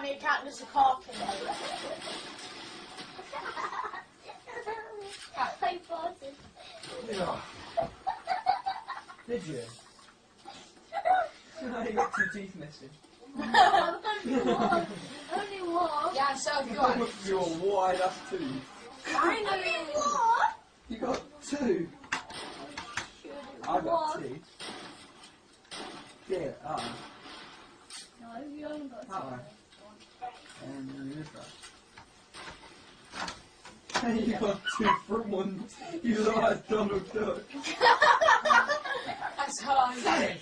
on the account as a carpet. I farted. Yeah. Did you? No, you got 2 teeth missing. Only one. Yeah, so have you. Your wide ass tooth. Only one. You got 2. I got 2. Yeah, No, you only got that two. one. And then this one. You got 2 from 1. You look like Donald Duck. That's how I'm doing.